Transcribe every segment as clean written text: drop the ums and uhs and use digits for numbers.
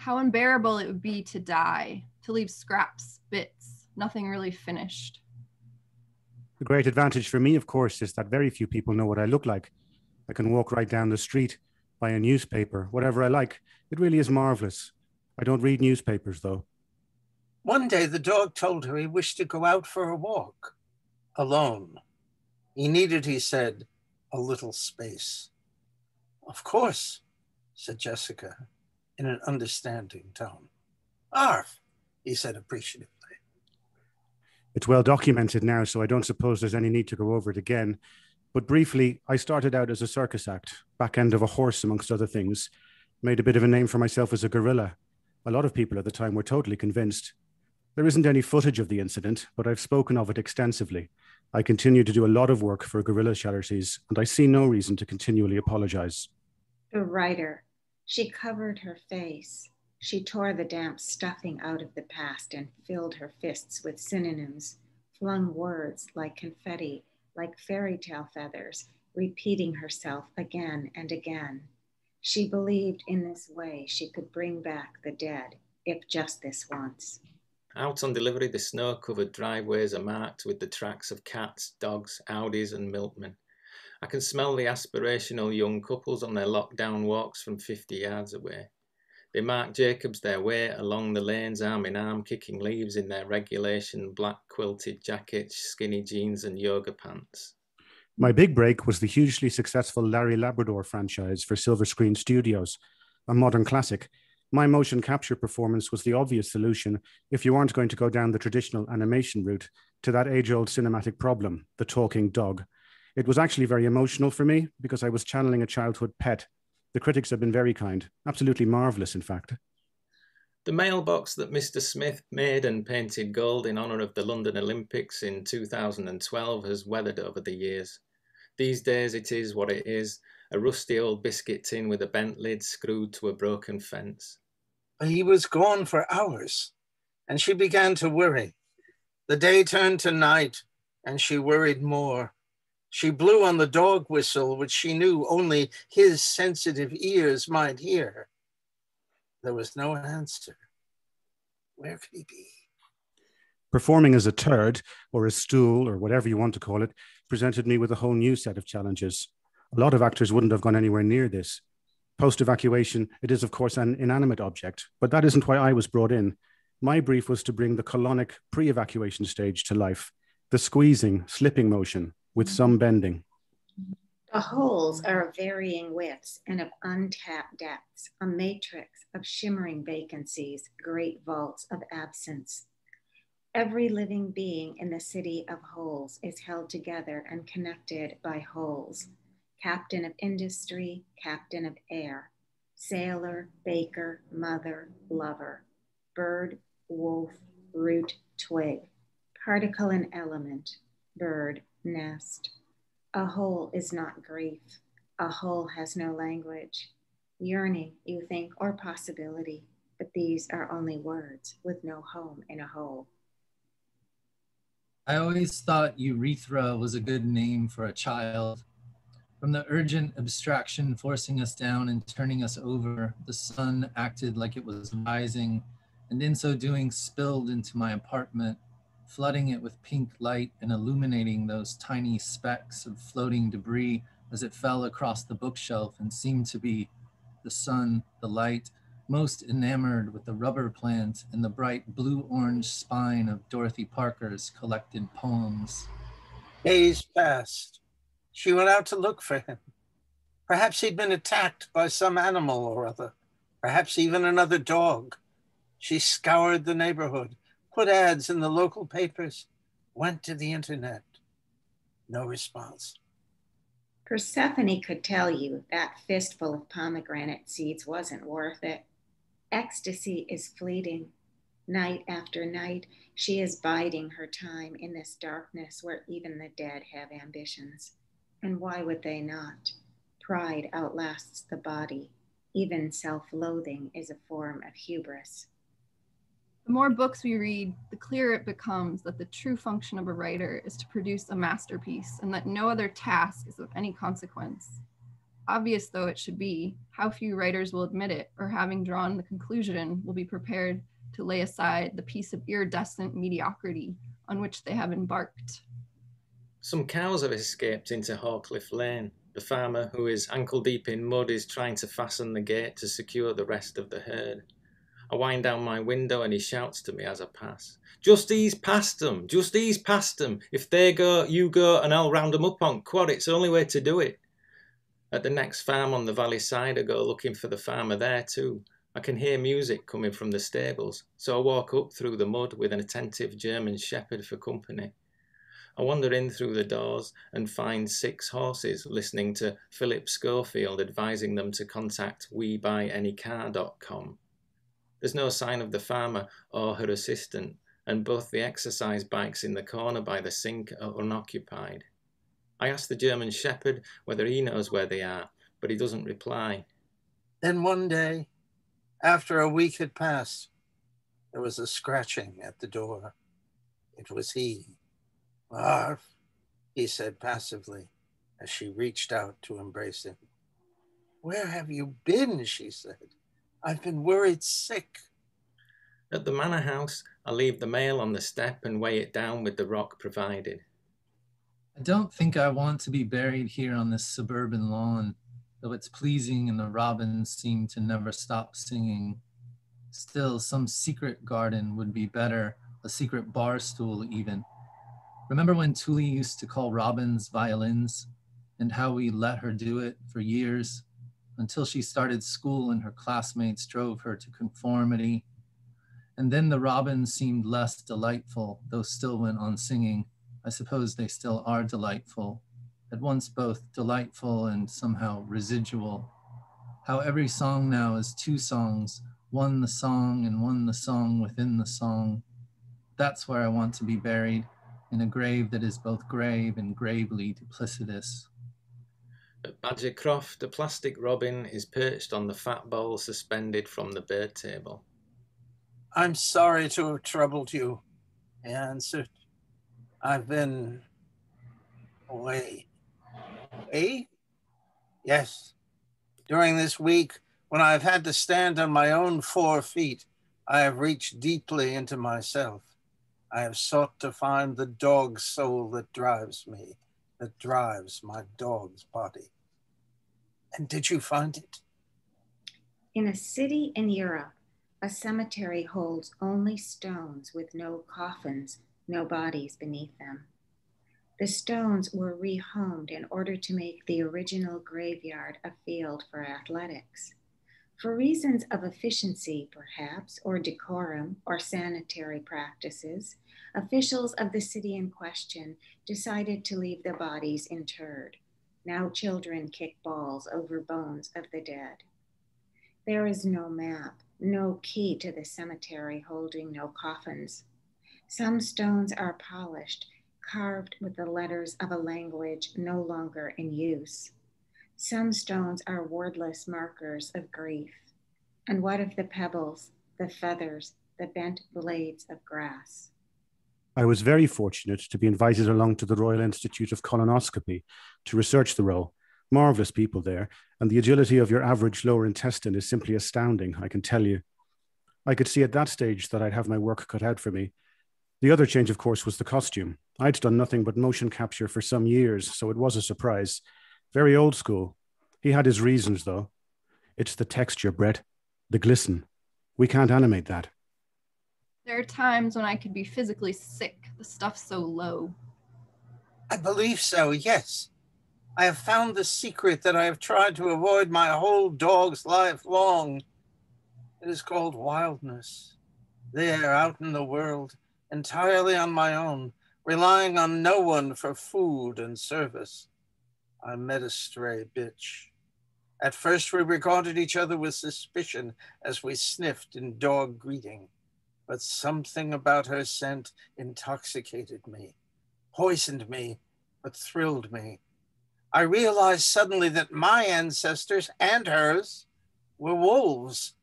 how unbearable it would be to die, to leave scraps, bits, nothing really finished. The great advantage for me, of course, is that very few people know what I look like. I can walk right down the street, buy a newspaper, whatever I like. It really is marvelous. I don't read newspapers, though. One day, the dog told her he wished to go out for a walk, alone. He needed, he said, a little space. Of course, said Jessica in an understanding tone. Arf, he said appreciatively. It's well documented now, so I don't suppose there's any need to go over it again. But briefly, I started out as a circus act, back end of a horse, amongst other things. Made a bit of a name for myself as a gorilla. A lot of people at the time were totally convinced. There isn't any footage of the incident, but I've spoken of it extensively. I continue to do a lot of work for gorilla charities, and I see no reason to continually apologize. The writer, she covered her face. She tore the damp stuffing out of the past and filled her fists with synonyms, flung words like confetti, like fairy tale feathers, repeating herself again and again. She believed in this way she could bring back the dead, if just this once. Out on delivery, the snow-covered driveways are marked with the tracks of cats, dogs, Audis and milkmen. I can smell the aspirational young couples on their lockdown walks from 50 yards away. They mark Jacobs their way along the lanes arm in arm, kicking leaves in their regulation black quilted jackets, skinny jeans and yoga pants. My big break was the hugely successful Larry Labrador franchise for Silver Screen Studios, a modern classic. My motion capture performance was the obvious solution if you aren't going to go down the traditional animation route to that age-old cinematic problem, the talking dog. It was actually very emotional for me because I was channeling a childhood pet. The critics have been very kind, absolutely marvelous, in fact. The mailbox that Mr. Smith made and painted gold in honour of the London Olympics in 2012 has weathered over the years. These days it is what it is, a rusty old biscuit tin with a bent lid screwed to a broken fence. He was gone for hours, and she began to worry. The day turned to night, and she worried more. She blew on the dog whistle, which she knew only his sensitive ears might hear. There was no answer. Where could he be? Performing as a turd, or a stool, or whatever you want to call it, presented me with a whole new set of challenges. A lot of actors wouldn't have gone anywhere near this. Post-evacuation, it is, of course, an inanimate object, but that isn't why I was brought in. My brief was to bring the colonic pre-evacuation stage to life, the squeezing, slipping motion, with some bending. The holes are of varying widths and of untapped depths, a matrix of shimmering vacancies, great vaults of absence. Every living being in the city of holes is held together and connected by holes. Captain of industry, captain of air, sailor, baker, mother, lover, bird, wolf, root, twig, particle and element, bird, nest. A hole is not grief. A hole has no language. Yearning, you think, or possibility, but these are only words with no home in a hole. I always thought urethra was a good name for a child. From the urgent abstraction forcing us down and turning us over, the sun acted like it was rising, and in so doing spilled into my apartment, flooding it with pink light and illuminating those tiny specks of floating debris as it fell across the bookshelf and seemed to be the sun, the light, most enamored with the rubber plant and the bright blue-orange spine of Dorothy Parker's collected poems. Days passed. She went out to look for him. Perhaps he'd been attacked by some animal or other, perhaps even another dog. She scoured the neighborhood, put ads in the local papers, went to the internet. No response. Persephone could tell you that fistful of pomegranate seeds wasn't worth it. Ecstasy is fleeting. Night after night, she is biding her time in this darkness where even the dead have ambitions. And why would they not? Pride outlasts the body. Even self-loathing is a form of hubris. The more books we read, the clearer it becomes that the true function of a writer is to produce a masterpiece and that no other task is of any consequence. Obvious though it should be, how few writers will admit it, or having drawn the conclusion, will be prepared to lay aside the piece of iridescent mediocrity on which they have embarked. Some cows have escaped into Hawcliffe Lane. The farmer, who is ankle deep in mud, is trying to fasten the gate to secure the rest of the herd. I wind down my window and he shouts to me as I pass. Just ease past them, just ease past them. If they go, you go, and I'll round them up on quad. It's the only way to do it. At the next farm on the valley side, I go looking for the farmer there too. I can hear music coming from the stables, so I walk up through the mud with an attentive German shepherd for company. I wander in through the doors and find 6 horses listening to Philip Schofield advising them to contact WeBuyAnyCar.com. There's no sign of the farmer or her assistant, and both the exercise bikes in the corner by the sink are unoccupied. I ask the German shepherd whether he knows where they are, but he doesn't reply. Then one day, after a week had passed, there was a scratching at the door. It was he. "Arf," he said passively, as she reached out to embrace him. "Where have you been?" she said. "I've been worried sick." At the manor house, I leave the mail on the step and weigh it down with the rock provided. I don't think I want to be buried here on this suburban lawn, though it's pleasing and the robins seem to never stop singing. Still, some secret garden would be better, a secret bar stool even. Remember when Tuli used to call robins violins, and how we let her do it for years, until she started school and her classmates drove her to conformity. And then the robins seemed less delightful, though still went on singing. I suppose they still are delightful, at once both delightful and somehow residual. How every song now is 2 songs, one the song and one the song within the song. That's where I want to be buried, in a grave that is both grave and gravely duplicitous. At Badgercroft, a plastic robin is perched on the fat bowl suspended from the bird table. "I'm sorry to have troubled you," he answered. "I've been away." "Away?" "Yes. During this week, when I've had to stand on my own 4 feet, I have reached deeply into myself. I have sought to find the dog soul that drives me, that drives my dog's body." "And did you find it?" In a city in Europe, a cemetery holds only stones with no coffins, no bodies beneath them. The stones were rehomed in order to make the original graveyard a field for athletics. For reasons of efficiency, perhaps, or decorum, or sanitary practices, officials of the city in question decided to leave the bodies interred. Now children kick balls over bones of the dead. There is no map, no key to the cemetery holding no coffins. Some stones are polished, carved with the letters of a language no longer in use. Some stones are wordless markers of grief. And what of the pebbles, the feathers, the bent blades of grass? I was very fortunate to be invited along to the Royal Institute of Colonoscopy to research the row. Marvelous people there, and the agility of your average lower intestine is simply astounding, I can tell you. I could see at that stage that I'd have my work cut out for me. The other change, of course, was the costume. I'd done nothing but motion capture for some years, so it was a surprise. Very old school. He had his reasons, though. It's the texture, Brett. The glisten. We can't animate that. There are times when I could be physically sick, the stuff's so low. "I believe so, yes. I have found the secret that I have tried to avoid my whole dog's life long. It is called wildness. There, out in the world, entirely on my own, relying on no one for food and service. I met a stray bitch. At first, we regarded each other with suspicion as we sniffed in dog greeting, but something about her scent intoxicated me, poisoned me, but thrilled me. I realized suddenly that my ancestors and hers were wolves,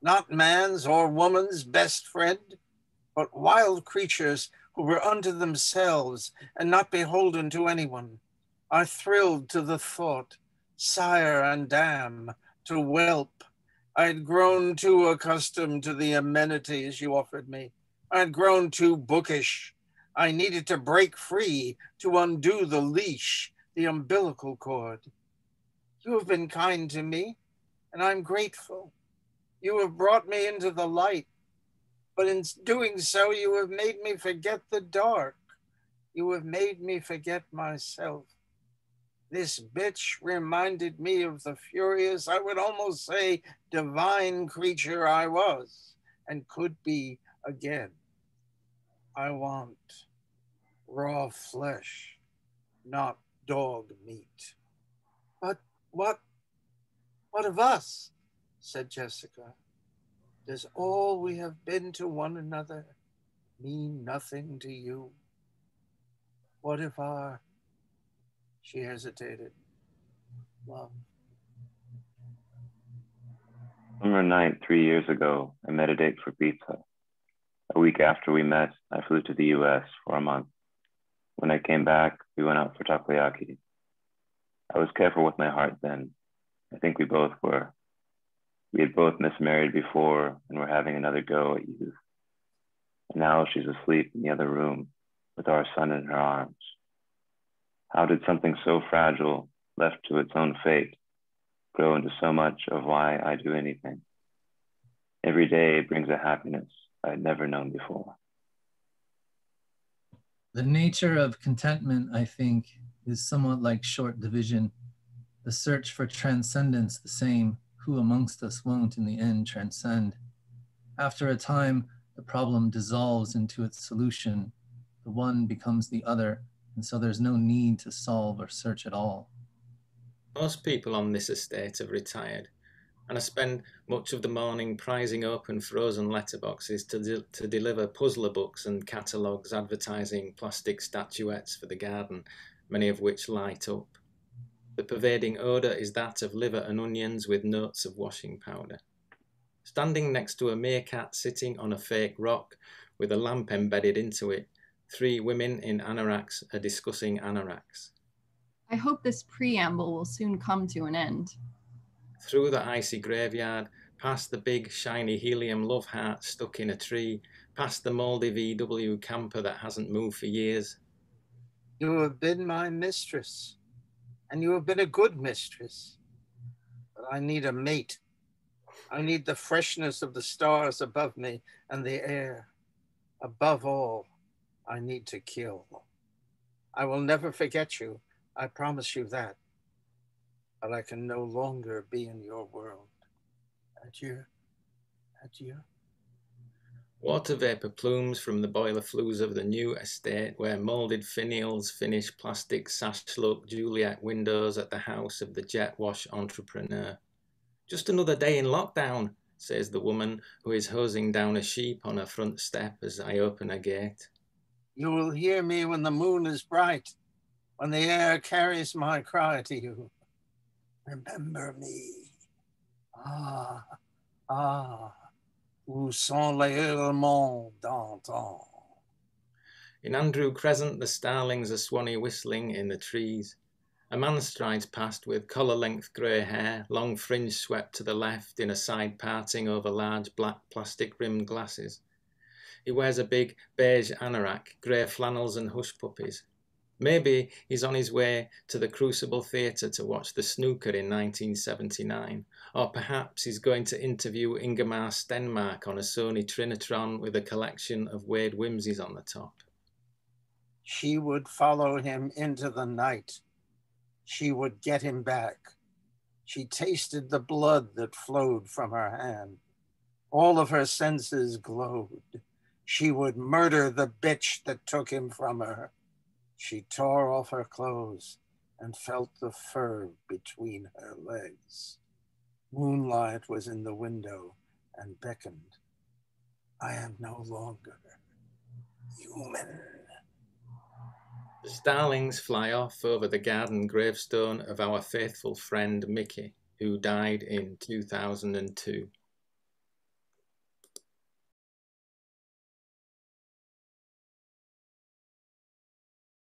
not man's or woman's best friend, but wild creatures who were unto themselves and not beholden to anyone. I thrilled to the thought sire and dam, to whelp. I'd grown too accustomed to the amenities you offered me. I'd grown too bookish. I needed to break free, to undo the leash, the umbilical cord. You have been kind to me, and I'm grateful. You have brought me into the light, but in doing so, you have made me forget the dark. You have made me forget myself. This bitch reminded me of the furious, I would almost say divine creature I was and could be again. I want raw flesh, not dog meat. But what of us? Said Jessica. Does all we have been to one another mean nothing to you? What if our, she hesitated, love? Summer night 3 years ago, I met a date for pizza. A week after we met, I flew to the US for a month. When I came back, we went out for takoyaki. I was careful with my heart then. I think we both were. We had both mismarried before and were having another go at youth. And now she's asleep in the other room with our son in her arms. How did something so fragile, left to its own fate, grow into so much of why I do anything? Every day brings a happiness I'd never known before. The nature of contentment, I think, is somewhat like short division. The search for transcendence the same. Who amongst us won't in the end transcend? After a time, the problem dissolves into its solution. The one becomes the other, and so there's no need to solve or search at all. Most people on this estate have retired, and I spend much of the morning prizing open frozen letterboxes to deliver puzzler books and catalogues advertising plastic statuettes for the garden, many of which light up. The pervading odour is that of liver and onions with notes of washing powder. Standing next to a meerkat sitting on a fake rock with a lamp embedded into it, 3 women in anoraks are discussing anoraks. I hope this preamble will soon come to an end. Through the icy graveyard, past the big shiny helium love heart stuck in a tree, past the mouldy VW camper that hasn't moved for years. You have been my mistress, and you have been a good mistress. But I need a mate. I need the freshness of the stars above me and the air. Above all, I need to kill. I will never forget you. I promise you that. But I can no longer be in your world. Adieu. Adieu. Water vapour plumes from the boiler flues of the new estate where moulded finials finish plastic sash-look Juliet windows at the house of the jet wash entrepreneur. Just another day in lockdown, says the woman who is hosing down a sheep on her front step as I open a gate. You will hear me when the moon is bright, when the air carries my cry to you. Remember me. Ah, ah. Où sont les hurlements d'antan? In Andrew Crescent, the starlings are swanny whistling in the trees. A man strides past with collar-length grey hair, long fringe swept to the left in a side parting over large black plastic-rimmed glasses. He wears a big beige anorak, grey flannels and hush puppies. Maybe he's on his way to the Crucible Theatre to watch the snooker in 1979, or perhaps he's going to interview Ingemar Stenmark on a Sony Trinitron with a collection of Wade Whimsies on the top. She would follow him into the night. She would get him back. She tasted the blood that flowed from her hand. All of her senses glowed. She would murder the bitch that took him from her. She tore off her clothes and felt the fur between her legs. Moonlight was in the window and beckoned. I am no longer human. The starlings fly off over the garden gravestone of our faithful friend Mickey, who died in 2002.